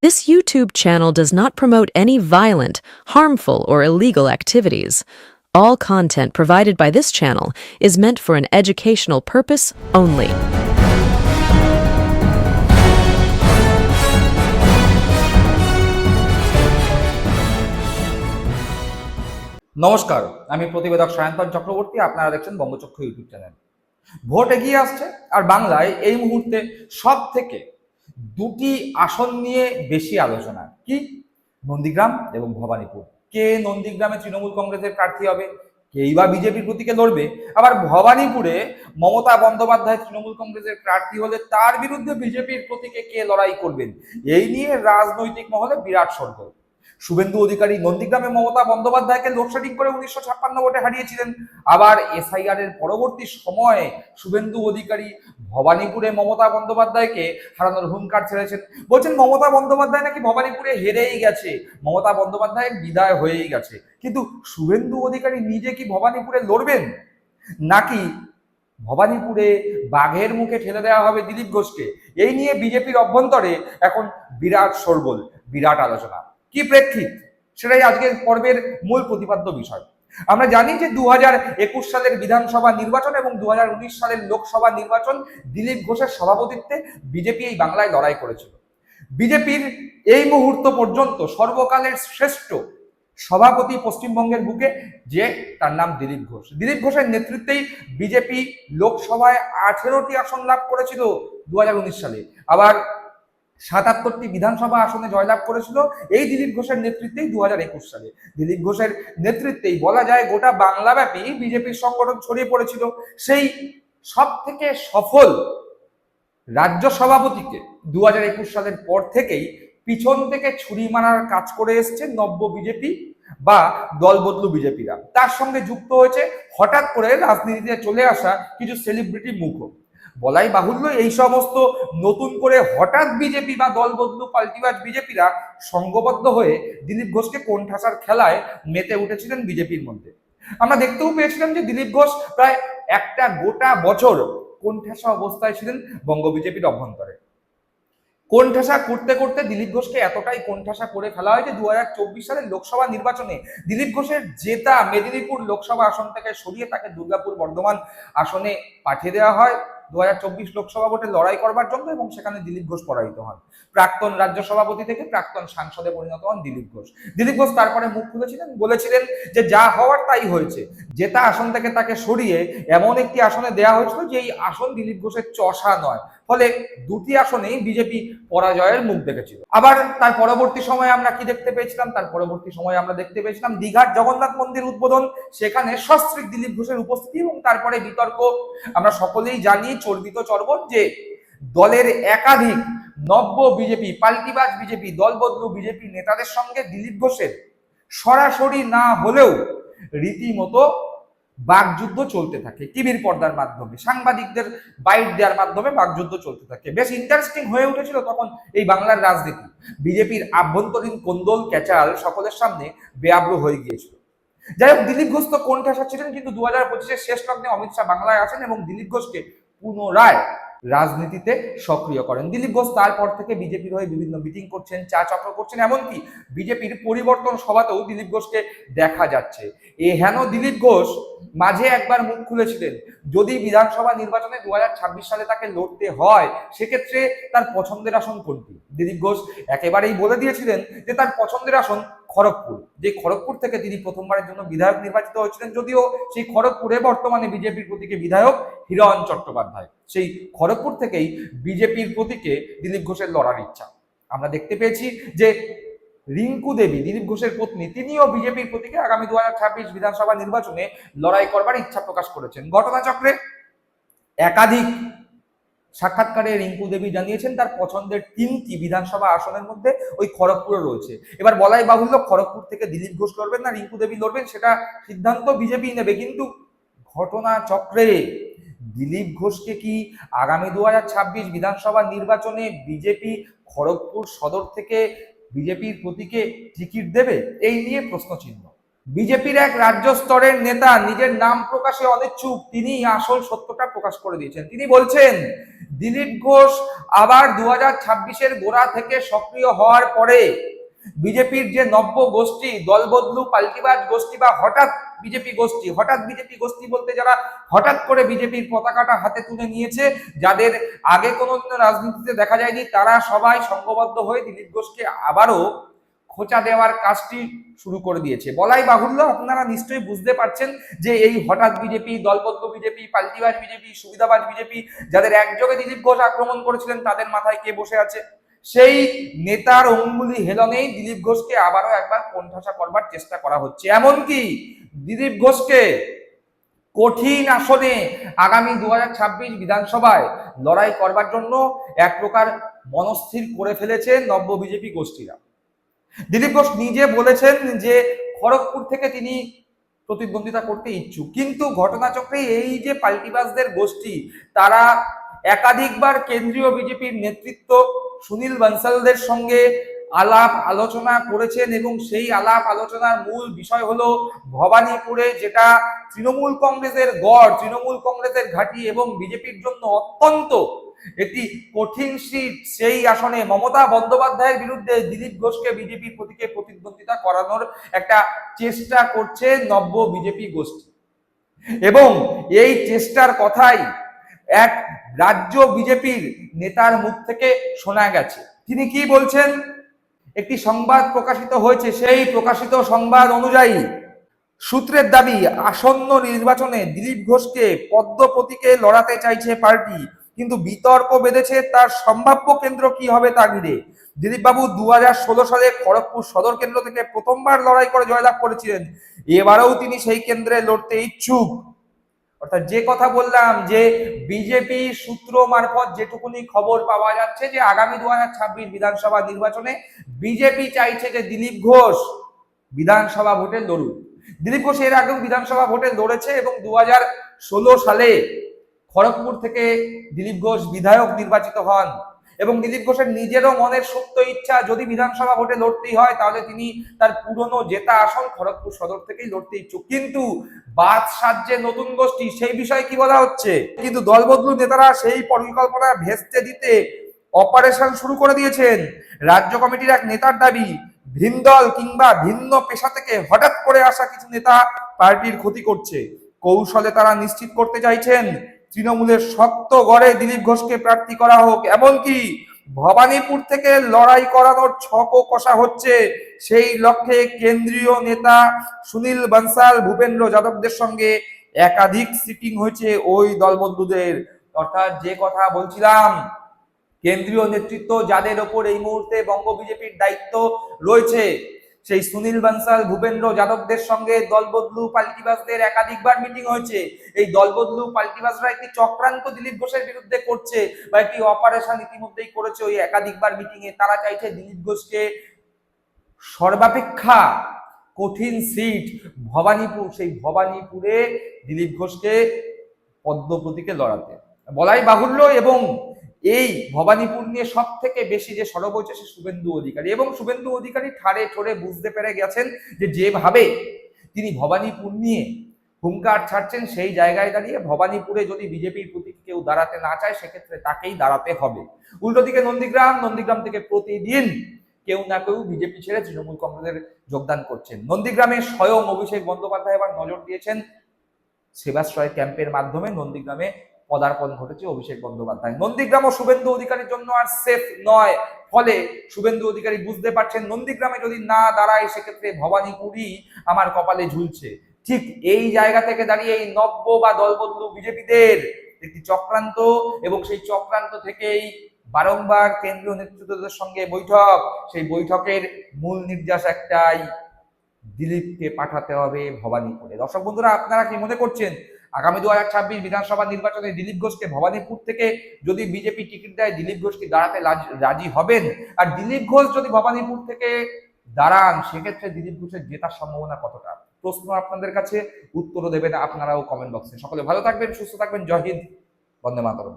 This YouTube channel does not promote any violent, harmful, or illegal activities. All content provided by this channel is meant for an educational purpose only. নমস্কার, আমি প্রতিবেদক সায়ন্তন চক্রবর্তী। আপনারা দেখছেন বঙ্গচক্ষু YouTube channel. Vote এগিয়ে আসছে, আর বাংলায় এই মুহূর্তে সব থেকে দুটি আসন নিয়ে বেশি আলোচনা। কি? নন্দীগ্রাম এবং ভবানীপুর। কে নন্দীগ্রামে তৃণমূল কংগ্রেসের প্রার্থী হবে, কেই বা বিজেপির প্রতীকে লড়বে, আবার ভবানীপুরে মমতা বন্দ্যোপাধ্যায় তৃণমূল কংগ্রেসের প্রার্থী হলে তার বিরুদ্ধে বিজেপির প্রতীকে কে লড়াই করবেন, এই নিয়ে রাজনৈতিক মহলে বিরাট সরগোল। শুভেন্দু অধিকারী নন্দীগ্রামে মমতা বন্দ্যোপাধ্যায়কে লোডশেডিং করে 1956 ভোটে হারিয়েছিলেন। আবার এসআইআর এর পরবর্তী সময়ে শুভেন্দু অধিকারী ভবানীপুরে মমতা বন্দ্যোপাধ্যায়কে হারানোর হুঙ্কার ছেড়েছেন। বলছেন মমতা বন্দ্যোপাধ্যায় নাকি ভবানীপুরে হেরেই গেছে, মমতা বন্দ্যোপাধ্যায়ের বিদায় হয়েই গেছে। কিন্তু শুভেন্দু অধিকারী নিজে কি ভবানীপুরে লড়বেন, নাকি ভবানীপুরে বাঘের মুখে ঠেলে দেওয়া হবে দিলীপ ঘোষকে? এই নিয়ে বিজেপির অভ্যন্তরে এখন বিরাট শোরগোল, বিরাট আলোচনা। কি প্রেক্ষিত, সেটাই আজকের পর্বের মূল প্রতিপাদ্য বিষয়। আমরা জানি যে 2021 সালের বিধানসভা নির্বাচন এবং 2019 সালের লোকসভা নির্বাচন দিলীপ ঘোষের সভাপতিত্বে বিজেপি এই বাংলায় লড়াই করেছিল। বিজেপির এই মুহূর্ত পর্যন্ত সর্বকালের শ্রেষ্ঠ সভাপতি পশ্চিমবঙ্গের বুকে, যে তার নাম দিলীপ ঘোষ। দিলীপ ঘোষের নেতৃত্বেই বিজেপি লোকসভায় 18টি আসন লাভ করেছিল 2019 সালে, আবার 77টি বিধানসভা আসনে জয়লাভ করেছিল এই দিলীপ ঘোষের নেতৃত্বেই 2021 সালে। দিলীপ ঘোষের নেতৃত্বেই বলা যায় গোটা বাংলাব্যাপী বিজেপির সংগঠন ছড়িয়ে পড়েছিল। সেই সব থেকে সফল রাজ্য সভাপতিকে 2021 সালের পর থেকেই পিছন থেকে ছুরি মারার কাজ করে এসছে নব্য বিজেপি বা দলবদলু বিজেপিরা। তার সঙ্গে যুক্ত হয়েছে হঠাৎ করে রাজনীতিতে চলে আসা কিছু সেলিব্রিটি মুখও। বলাই বাহুল্য, এই সমস্ত নতুন করে হঠাৎ বিজেপি বা দলবদলু পাল্টিবাজ বিজেপিরা সংঘবদ্ধ হয়ে দিলীপ ঘোষকে কোণঠাসার খেলায় মেতে উঠেছিলেন বিজেপির মধ্যে। আমরা দেখতেও পেয়েছিলাম যে দিলীপ ঘোষ প্রায় একটা গোটা বছর কোণঠাসা অবস্থায় ছিলেন বঙ্গ বিজেপির অভ্যন্তরে। কোণঠাসা করতে করতে দিলীপ ঘোষকে এতটাই কোণঠাসা করে ফেলা হয় যে 2024 সালের লোকসভা নির্বাচনে দিলীপ ঘোষের জেতা মেদিনীপুর লোকসভা আসন থেকে সরিয়ে তাকে দুর্গাপুর বর্ধমান আসনে পাঠিয়ে দেওয়া হয় 2024 লোকসভা ভোটে লড়াই করবার জন্য, এবং সেখানে দিলীপ ঘোষ পরাজিত হন। প্রাক্তন রাজ্য সভাপতি থেকে প্রাক্তন সাংসদে পরিণত হন দিলীপ ঘোষ। দিলীপ ঘোষ তারপরে মুখ খুলেছিলেন, বলেছিলেন যে যা হওয়ার তাই হয়েছে। জেতা আসন থেকে তাকে সরিয়ে এমন একটি আসনে দেওয়া হয়েছিল যে এই আসন দিলীপ ঘোষের চষা নয়, ফলে দুটি আসনেই বিজেপি পরাজয়ের মুখ দেখেছিল। আবার তার পরবর্তী সময়ে আমরা কি দেখতে পেয়েছিলাম? তার পরবর্তী সময়ে আমরা দেখতে পেয়েছিলাম দীঘার জগন্নাথ মন্দির উদ্বোধন, সেখানে সস্ত্রীক দিলীপ ঘোষের উপস্থিতি, এবং তারপরে বিতর্ক। আমরা সকলেই জানি চর্বিত চর্বণ যে দলের একাধিক নব্য বিজেপি, পাল্টিবাজ বিজেপি, দলবদলু বিজেপি নেতাদের সঙ্গে দিলীপ ঘোষের সরাসরি না হলেও রীতিমতো বাকযুদ্ধ চলতে থাকে। টিভির পর্দার মাধ্যমে, সাংবাদিকদের বাইট দেওয়ার মাধ্যমে বাকযুদ্ধ চলতে থাকে। বেশ ইন্টারেস্টিং হয়ে উঠেছিল তখন এই বাংলার রাজনীতি। বিজেপির আভ্যন্তরীণ কোন্দল ক্যাচাল সকলের সামনে বেআব্রু হয়ে গিয়েছিল। যাই হোক, দিলীপ ঘোষ তো কোণঠাসা ছিলেন, কিন্তু 2025-এর শেষ লগ্নে অমিত শাহ বাংলায় আসেন এবং দিলীপ ঘোষকে পুনরায় রাজনীতিতে সক্রিয় করেন। দিলীপ ঘোষ তারপর থেকে বিজেপির হয়ে বিভিন্ন মিটিং করছেন, চা চক্র করছেন, এমনকি বিজেপির পরিবর্তন সভাতেও দিলীপ ঘোষকে দেখা যাচ্ছে। হেন দিলীপ ঘোষ মাঝে একবার মুখ খুলেছিলেন, যদি বিধানসভা নির্বাচনে 2026 সালে তাকে লড়তে হয় সেক্ষেত্রে তার পছন্দের আসন কোনটি। দিলীপ ঘোষ একেবারেই বলে দিয়েছিলেন যে তার পছন্দের আসন খড়গপুর, যে খড়গপুর থেকে তিনি প্রথমবারের জন্য বিধায়ক নির্বাচিত হয়েছিলেন। যদিও সেই খড়গপুরে বর্তমানে বিজেপির প্রতীকে বিধায়ক হিরণ চট্টোপাধ্যায়, সেই খড়গপুর থেকেই বিজেপির প্রতীকে দিলীপ ঘোষের লড়ার ইচ্ছা। আমরা দেখতে পেয়েছি যে রিঙ্কু দেবী, দিলীপ ঘোষের পত্নী, তিনিও বিজেপির প্রতীকে আগামী 2026 বিধানসভা নির্বাচনে লড়াই করবার ইচ্ছা প্রকাশ করেছেন। ঘটনাচক্রে একাধিক সাক্ষাৎকারে রিঙ্কু দেবী জানিয়েছেন তার পছন্দের 3টি বিধানসভা আসনের মধ্যে ওই খড়গপুরে রয়েছে। এবার বলাই বাহুল্য, খড়গপুর থেকে দিলীপ ঘোষ লড়বেন না রিঙ্কু দেবী লড়বেন সেটা সিদ্ধান্ত বিজেপি নেবে। কিন্তু ঘটনাচক্রে দিলীপ ঘোষকে কি আগামী 2026 বিধানসভা নির্বাচনে বিজেপি খড়গপুর সদর থেকে বিজেপির প্রতীকে টিকিট দেবে, এই নিয়ে প্রশ্নচিহ্ন। বিজেপির এক রাজ্য স্তরের নেতা নিজের নাম প্রকাশে অনিচ্ছুক, তিনি আসল সত্যটা প্রকাশ করে দিয়েছেন। তিনি বলছেন দিলীপ ঘোষ আবার 2026-এর গোড়া থেকে সক্রিয় হওয়ার পরে বিজেপির যে নব্য গোষ্ঠী, দলবদলু পাল্টিবাজ গোষ্ঠী বা হঠাৎ বিজেপি গোষ্ঠী বলতে যারা হঠাৎ করে বিজেপির পতাকাটা হাতে তুলে নিয়েছে, যাদের আগে কোনোদিনও রাজনীতিতে দেখা যায়নি, তারা সবাই সংঘবদ্ধ হয়ে দিলীপ ঘোষকে আবারও খোঁচা দেওয়ার কাজটি শুরু করে দিয়েছে। বলাই বাহুল্য, আপনারা নিশ্চয়ই বুঝতে পারছেন যে এই হঠাৎ বিজেপি, দলবদলু বিজেপি, পাল্টিবাজ বিজেপি, সুবিধাবাজ বিজেপি, যাদের একযোগে দিলীপ ঘোষ আক্রমণ করেছিলেন, তাদের মাথায় কে বসে আছে। সেই নেতার অঙ্গুলি হেলনেই দিলীপ ঘোষকে আবারও একবার কোণঠাসা করবার চেষ্টা করা হচ্ছে। এমনকি দিলীপ ঘোষকে কঠিন আসনে আগামী 2026 বিধানসভায় লড়াই করবার জন্য এক প্রকার মনস্থির করে ফেলেছে নব্য বিজেপি গোষ্ঠীরা। দিলীপ ঘোষ নিজে বলেছেন যে খড়গপুর থেকে তিনি প্রতিদ্বন্দ্বিতা করতে ইচ্ছুক, কিন্তু ঘটনাচক্রে এই যে পাল্টিবাজদের গোষ্ঠী, তারা একাধিকবার কেন্দ্রীয় বিজেপির নেতৃত্ব সুনীল বানসালদের সঙ্গে আলাপ আলোচনা করেছেন এবং সেই আলাপ আলোচনার মূল বিষয় হলো ভবানীপুরে, যেটা তৃণমূল কংগ্রেসের গড়, তৃণমূল কংগ্রেসের ঘাঁটি এবং বিজেপির জন্য অত্যন্ত একটি কঠিন সিট, সেই আসনে মমতা বন্দ্যোপাধ্যায়ের বিরুদ্ধে দিলীপ ঘোষকে বিজেপির প্রতীকে প্রতিদ্বন্দ্বিতা করানোর একটা চেষ্টা করছে নব্য বিজেপি গোষ্ঠী। এবং এই চেষ্টার কথাই এক রাজ্য বিজেপির নেতার মুখ থেকে শোনা গেছে। তিনি কি বলছেন? একটি সংবাদ প্রকাশিত হয়েছে, সেই প্রকাশিত সংবাদ অনুযায়ী সূত্রের দাবি, আসন্ন নির্বাচনে দিলীপ ঘোষকে পদ্ম প্রতীকে লড়াতে চাইছে পার্টি, কিন্তু বিতর্ক বেঁধেছে তার সম্ভাব্য কেন্দ্র কি হবে তা ঘিরে। দিলীপ বাবু 2016 সালে খড়গপুর সদর কেন্দ্র থেকে প্রথমবার লড়াই করে জয়লাভ করেছিলেন, এবারেও তিনি সেই কেন্দ্রে লড়তে ইচ্ছুক। অর্থাৎ যে কথা বললাম যে বিজেপি সূত্র মারফত যেটুকুনি খবর পাওয়া যাচ্ছে যে আগামী 2026 বিধানসভা নির্বাচনে বিজেপি চাইছে যে দিলীপ ঘোষ বিধানসভা ভোটে লড়ুক। দিলীপ ঘোষ এর আগেও বিধানসভা ভোটে লড়েছে এবং 2016 সালে খড়গপুর থেকে দিলীপ ঘোষ বিধায়ক নির্বাচিত হন এবং দিলীপ ঘোষের নিজেরও মনের সুপ্ত ইচ্ছা, যদি বিধানসভা ভোটে লড়তেই হয় তাহলে তিনি তার পুরনো জেতা আসন খড়গপুর সদর থেকেই লড়তে ইচ্ছুক। কিন্তু বাদ সাজছে নতুন গোষ্ঠী, সেই বিষয়ে কি বলা হচ্ছে? কিন্তু দলবদলু নেতারা সেই পরিকল্পনা ভেস্তে দিতে অপারেশন শুরু করে দিয়েছেন। রাজ্য কমিটির এক নেতার দাবি, ভিন দল কিংবা ভিন্ন পেশা থেকে হঠাৎ করে আসা কিছু নেতা পার্টির ক্ষতি করছে। কৌশলে তারা নিশ্চিত করতে চাইছেন তৃণমূলের শক্ত গড়ে দিলীপ ঘোষকে প্রার্থী করা হোক। এমনকি ভবানীপুর থেকে লড়াই করানোর ছকও কষা হচ্ছে। সেই লক্ষ্যে কেন্দ্রীয় নেতা সুনীল বানসাল, ভূপেন্দ্র যাদবদের সঙ্গে একাধিক সিটিং হয়েছে ওই দলবন্ধুদের। অর্থাৎ যে কথা বলছিলাম, কেন্দ্রীয় নেতৃত্ব যাদের ওপর এই মুহূর্তে বঙ্গ বিজেপির দায়িত্ব রয়েছে, সেই সুনীল বানসাল, ভূপেন্দ্র যাদবদের সঙ্গে দলবদলু পাল্টিবাজদের একাধিকবার মিটিং হয়েছে। এই দলবদলু পাল্টিবাজরা একটি চক্রান্ত দিলীপ ঘোষের বিরুদ্ধে করছে বা একটি অপারেশন ইতিমধ্যেই করেছে ওই একাধিকবার মিটিং এ। তারা চাইছে দিলীপ ঘোষকে সর্বাপেক্ষা কঠিন সিট ভবানীপুর, সেই ভবানীপুরে দিলীপ ঘোষকে পদ্ম প্রতীকে লড়াতে। বলাই বাহুল্য, এবং এই ভবানীপুর নিয়ে সব থেকে বেশি যে সরব হয়েছে সে শুভেন্দু অধিকারী, এবং শুভেন্দু অধিকারী ঠাড়ে ঠোড়ে বুঝতে পেরে গেছেন যে যেভাবে তিনি ভবানীপুর নিয়ে হুঙ্কার ছাড়ছেন, সেই জায়গায় দাঁড়িয়ে ভবানীপুরে যদি বিজেপির প্রতীক কেউ দাঁড়াতে না চায় সেক্ষেত্রে তাকেই দাঁড়াতে হবে। উল্টো দিকে নন্দীগ্রাম থেকে প্রতিদিন কেউ না কেউ বিজেপি ছেড়ে তৃণমূল কংগ্রেসের যোগদান করছেন। নন্দীগ্রামে স্বয়ং অভিষেক বন্দ্যোপাধ্যায় এবার নজর দিয়েছেন, সেবাশ্রয় ক্যাম্পের মাধ্যমে নন্দীগ্রামে পদার্পণ ঘটেছে অভিষেক বন্দ্যোপাধ্যায়। নন্দীগ্রাম ও শুভেন্দু অধিকারীর জন্য আর সেফ নয়, ফলে শুভেন্দু অধিকারী বুঝতে পারছেন নন্দীগ্রামে যদি না দাঁড়ায় সেক্ষেত্রে ভবানীপুরই আমার কপালে ঝুলছে। ঠিক এই জায়গা থেকে দাঁড়িয়ে এই নব্য বা দলবদলু বিজেপিদের একটি চক্রান্ত, এবং সেই চক্রান্ত থেকেই বারংবার কেন্দ্রীয় নেতৃত্বদের সঙ্গে বৈঠক, সেই বৈঠকের মূল নির্যাস একটাই, দিলীপকে পাঠাতে হবে ভবানীপুরে। দর্শক বন্ধুরা, আপনারা কি মনে করছেন আগামী 2026 বিধানসভা নির্বাচনে দিলীপ ঘোষকে ভবানীপুর থেকে যদি বিজেপি টিকিট দেয়, দিলীপ ঘোষকে দাঁড়াতে রাজি হবেন? আর দিলীপ ঘোষ যদি ভবানীপুর থেকে দাঁড়ান সেক্ষেত্রে দিলীপ ঘোষের জেতার সম্ভাবনা কতটা? প্রশ্ন আপনাদের কাছে, উত্তরও দেবেন আপনারাও কমেন্ট বক্সে। সকলে ভালো থাকবেন, সুস্থ থাকবেন। জয় হিন্দ, বন্দে মাতরম।